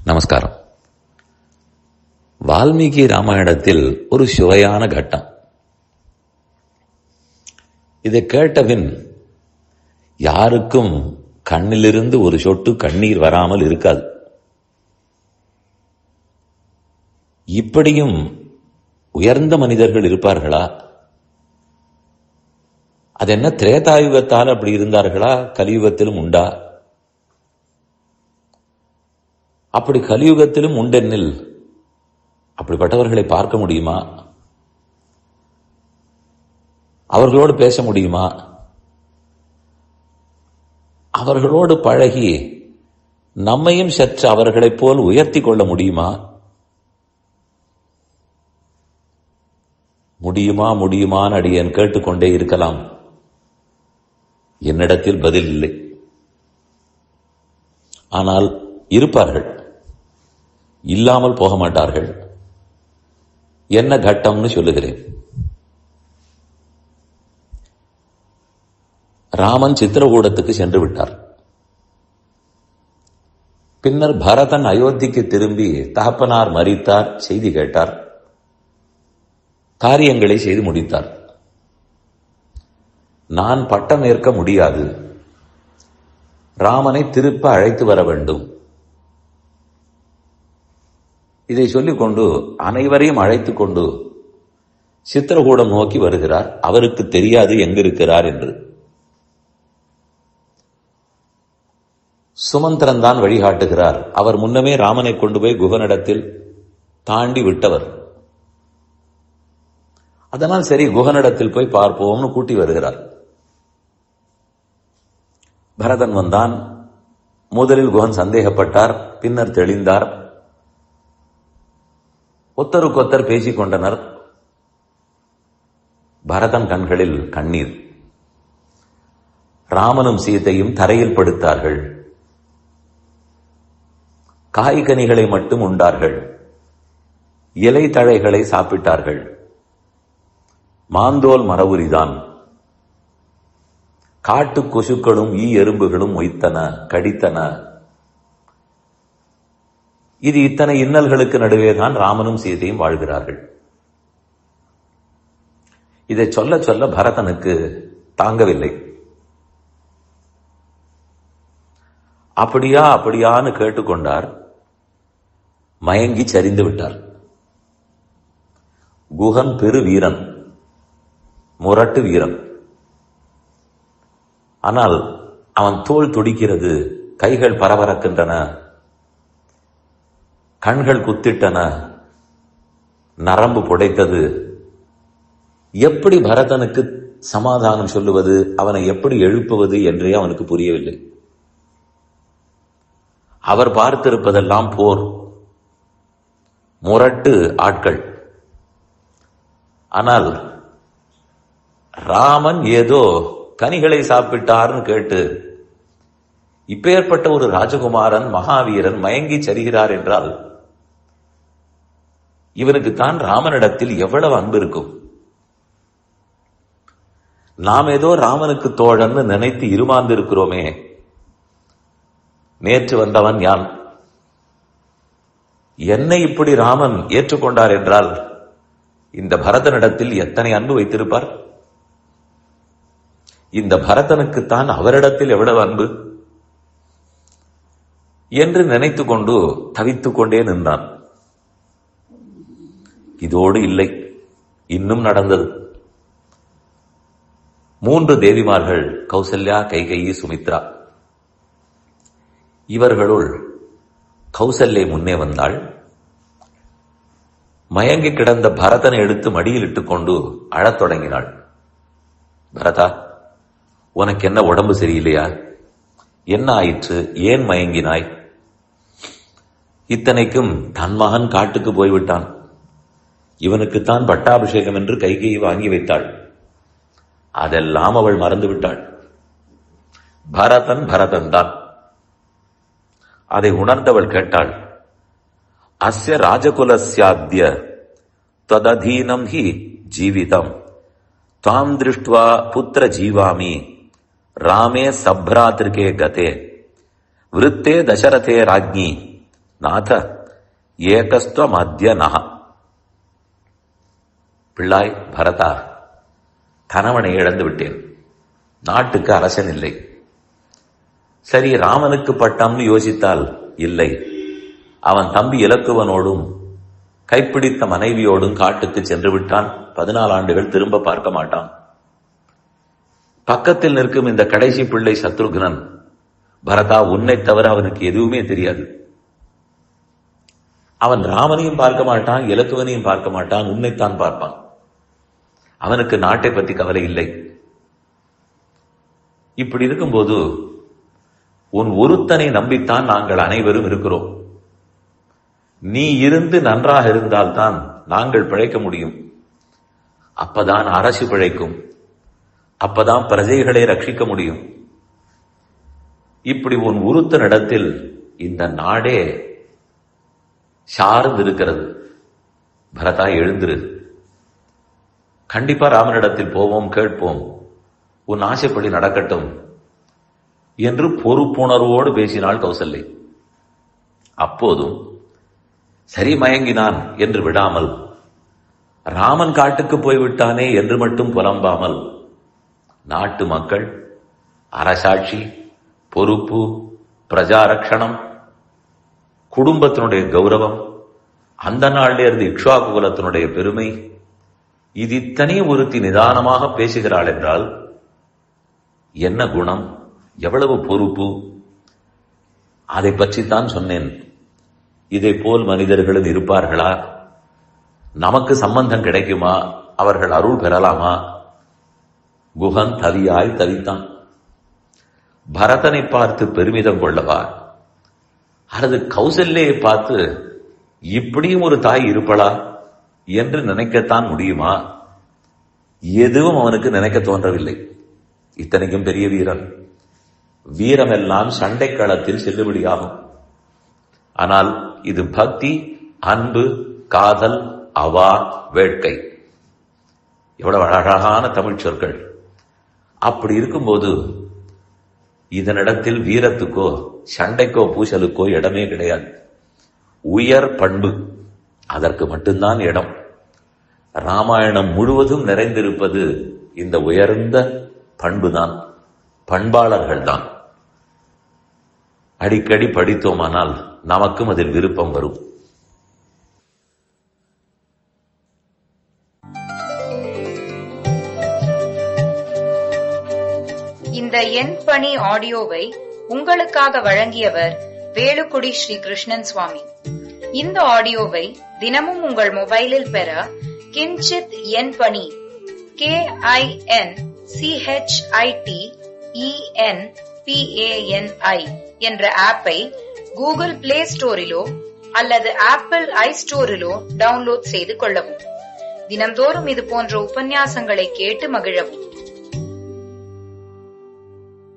நமஸ்காரம். வால்மீகி ராமாயணத்தில் ஒரு சுவையான கட்டம். இதை கேட்டபின் யாருக்கும் கண்ணிலிருந்து ஒரு சொட்டு கண்ணீர் வராமல் இருக்காது. இப்படியும் உயர்ந்த மனிதர்கள் இருப்பார்களா? அது என்ன திரேதாயுகத்தால் அப்படி இருந்தார்களா? கலியுகத்திலும் உண்டா? அப்படி கலியுகத்திலும் உண்டெனில் அப்படிப்பட்டவர்களை பார்க்க முடியுமா? அவர்களோடு பேச முடியுமா? அவர்களோடு பழகி நம்மையும் சற்று அவர்களைப் போல் உயர்த்தி கொள்ள முடியுமா? முடியுமான்னு அடியேன் கேட்டுக்கொண்டே இருக்கலாம். என்னிடத்தில் பதில் இல்லை. ஆனால் இருப்பார்கள், இல்லாமல் போக மாட்டார்கள். என்ன கட்டம்னு சொல்லுகிறேன். ராமன் சித்திரகூடத்துக்கு சென்று விட்டார். பின்னர் பரதன் அயோத்திக்கு திரும்பி தகப்பனார் மரித்தார் செய்தி கேட்டார். காரியங்களை செய்து முடித்தார். நான் பட்டம் ஏற்க முடியாது, ராமனை திருப்ப அழைத்து வர வேண்டும். இதை சொல்லிக் கொண்டு அனைவரையும் அழைத்துக் கொண்டு சித்திரகூடம் நோக்கி வருகிறார். அவருக்கு தெரியாது எங்கிருக்கிறார் என்று. சுமந்திரன் தான் வழிகாட்டுகிறார். அவர் முன்னமே ராமனை கொண்டு போய் குகனிடத்தில் தாண்டி விட்டவர். அதனால் சரி, குகனிடத்தில் போய் பார்ப்போம்னு கூட்டி வருகிறார். பரதன் வந்தான். முதலில் குகன் சந்தேகப்பட்டார், பின்னர் தெளிந்தார். ஒத்தருக்கொத்தர் பேசிக் கொண்டனர். பரதன் கண்களில் கண்ணீர். ராமனும் சீதையும் தரையில் படுத்தார்கள். காய்கனிகளை மட்டும் உண்டார்கள். இலை தழைகளை சாப்பிட்டார்கள். மாந்தோல் மரவுரிதான். காட்டு கொசுக்களும் ஈ எறும்புகளும் மொய்த்தன, கடித்தன. இது இத்தனை இன்னல்களுக்கு நடுவேதான் ராமனும் சீதையும் வாழ்கிறார்கள். இதை சொல்ல சொல்ல பரதனுக்கு தாங்கவில்லை. அப்படியான்னு கேட்டுக்கொண்டார். மயங்கி சரிந்து விட்டார். குகன் பெரு வீரன், முரட்டு வீரன். ஆனால் அவன் தோள் துடிக்கிறது, கைகள் பரபரக்கின்றன, கண்கள் குத்திட்டன, நரம்பு புடைத்தது. எப்படி பரதனுக்கு சமாதானம் சொல்லுவது, அவனை எப்படி எழுப்புவது என்றே அவனுக்கு புரியவில்லை. அவர் பார்த்திருப்பதெல்லாம் போர், முரட்டு ஆட்கள். ஆனால் ராமன் ஏதோ கனிகளை சாப்பிட்டார்னு கேட்டு இப்பேற்பட்ட ஒரு ராஜகுமாரன், மகாவீரன் மயங்கி சரிகிறார் என்றால் இவனுக்கு தான் ராமனிடத்தில் எவ்வளவு அன்பு இருக்கும். நாம் ஏதோ ராமனுக்கு தோழன்னு நினைத்து இருமாந்து இருக்கிறோமே. நேற்று வந்தவன் யான். என்னை இப்படி ராமன் ஏற்றுக்கொண்டார் என்றால் இந்த பரதனிடத்தில் எத்தனை அன்பு வைத்திருப்பார். இந்த பரதனுக்குத்தான் அவரிடத்தில் எவ்வளவு அன்பு என்று நினைத்துக் கொண்டு தவித்துக் கொண்டே நின்றான். இதோடு இல்லை, இன்னும் நடந்தது. 3 தேவிமார்கள், கௌசல்யா, கைகேயி, சுமித்ரா. இவர்களுள் கௌசல்யை முன்னே வந்தாள். மயங்கி கிடந்த பரதனை எடுத்து மடியில் இட்டுக் கொண்டு அழத் தொடங்கினாள். பரதா, உனக்கு என்ன உடம்பு சரியில்லையா? என்ன ஆயிற்று? ஏன் மயங்கினாய்? இத்தனைக்கும் தன் மகன் காட்டுக்கு போய்விட்டான். இவனுக்குத்தான் பட்டாபிஷேகம் என்று கைகையை வாங்கி வைத்தாள். அதெல்லாம் அவள் மறந்துவிட்டாள். பரதன் தான். அதை உணர்ந்தவள் கேட்டாள். அஸ்ய ராஜகுலஸ்யாத்ய தததீனம் ஹி ஜீவிதம் தாம் திருஷ்டுவா புத்திர ஜீவாமி ராமே சப்ராத்திருக்கே கதே விருத்தே தசரதே ராஜ்ஞி நாத ஏகஸ்துவமத்ய நஹ. பிள்ளாய் பரதா, கணவனை இழந்து விட்டேன், நாட்டுக்கு அரசன் இல்லை. சரி, ராமனுக்கு பட்டம்னு யோசித்தால் இல்லை, அவன் தம்பி இலக்குவனோடும் கைப்பிடித்த மனைவியோடும் காட்டுக்கு சென்று விட்டான். 14 ஆண்டுகள் திரும்ப பார்க்க மாட்டான். பக்கத்தில் நிற்கும் இந்த கடைசி பிள்ளை சத்ருக்னன், பரதா, உன்னை தவிர அவனுக்கு எதுவுமே தெரியாது. அவன் ராமனையும் பார்க்க மாட்டான், இலக்குவனையும் பார்க்க மாட்டான், உன்னைத்தான் பார்ப்பான். அவனுக்கு நாட்டை பற்றி கவலை இல்லை. இப்படி இருக்கும்போது உன் ஒருத்தனை நம்பித்தான் நாங்கள் அனைவரும் இருக்கிறோம். நீ இருந்து நன்றாக இருந்தால்தான் நாங்கள் பிழைக்க முடியும். அப்பதான் அரசு பிழைக்கும், அப்பதான் பிரஜைகளை ரட்சிக்க முடியும். இப்படி உன் ஒருத்தனிடத்தில் இந்த நாடே சார்ந்து இருக்கிறது. பரதா, எழுந்திரு, கண்டிப்பா ராமனிடத்தில் போவோம், கேட்போம், உன் ஆசைப்படி நடக்கட்டும் என்று பொறுப்புணர்வோடு பேசினாள் கௌசல்யை. அப்போதும் சரி மயங்கினான் என்று விடாமல், ராமன் காட்டுக்கு போய்விட்டானே என்று மட்டும் புலம்பாமல், நாட்டு மக்கள், அரசாட்சி, பொறுப்பு, பிரஜாரக்ஷணம், குடும்பத்தினுடைய கௌரவம், அந்த நாளிலே இருந்து இக்ஷ்வாகு குலத்தினுடைய பெருமை, இது இத்தனையும் ஒருத்தி நிதானமாக பேசுகிறாள் என்றால் என்ன குணம், எவ்வளவு பொறுப்பு! அதை பற்றித்தான் சொன்னேன். இதை போல் மனிதர்களும் இருப்பார்களா? நமக்கு சம்பந்தம் கிடைக்குமா? அவர்கள் அருள் பெறலாமா? குகன் தவியாய் தவித்தான். பரதனை பார்த்து பெருமிதம் கொள்ளவா, அல்லது கௌசல்யை பார்த்து இப்படியும் ஒரு தாய் இருப்பளா என்று நினைக்கத்தான் முடியுமா? எதுவும் அவனுக்கு நினைக்க தோன்றவில்லை. இத்தனைக்கும் பெரிய வீரன். வீரமெல்லாம் சண்டை களத்தில் செல்லுபடியாகும். ஆனால் இது பக்தி, அன்பு, காதல், அவா, வேட்கை. எவ்வளவு அழகான தமிழ் சொற்கள்! அப்படி இருக்கும்போது இதனிடத்தில் வீரத்துக்கோ சண்டைக்கோ பூசலுக்கோ இடமே கிடையாது. உயர் பண்பு, அதற்கு மட்டும்தான் இடம். ராமாயணம் முழுவதும் நிறைந்திருப்பது இந்த உயர்ந்த பண்புதான், பண்பாளர்கள்தான். அடிக்கடி படித்தோமானால் நமக்கும் அதில் விருப்பம் வரும். இந்த என் பணி ஆடியோவை உங்களுக்காக வழங்கியவர் வேலுக்குடி ஸ்ரீ கிருஷ்ணன் சுவாமி. இந்த ஆடியோவை தினமும் உங்கள் மொபைலில் பெற கிஞ்சித் என் பணி KINCHITENPANI என்ற ஆப்பை கூகுள் பிளே ஸ்டோரிலோ அல்லது ஆப்பிள் ஐஸ்டோரிலோ டவுன்லோட் செய்து கொள்ளவும். தினம்தோறும் இது போன்ற உபன்யாசங்களை கேட்டு மகிழவும்.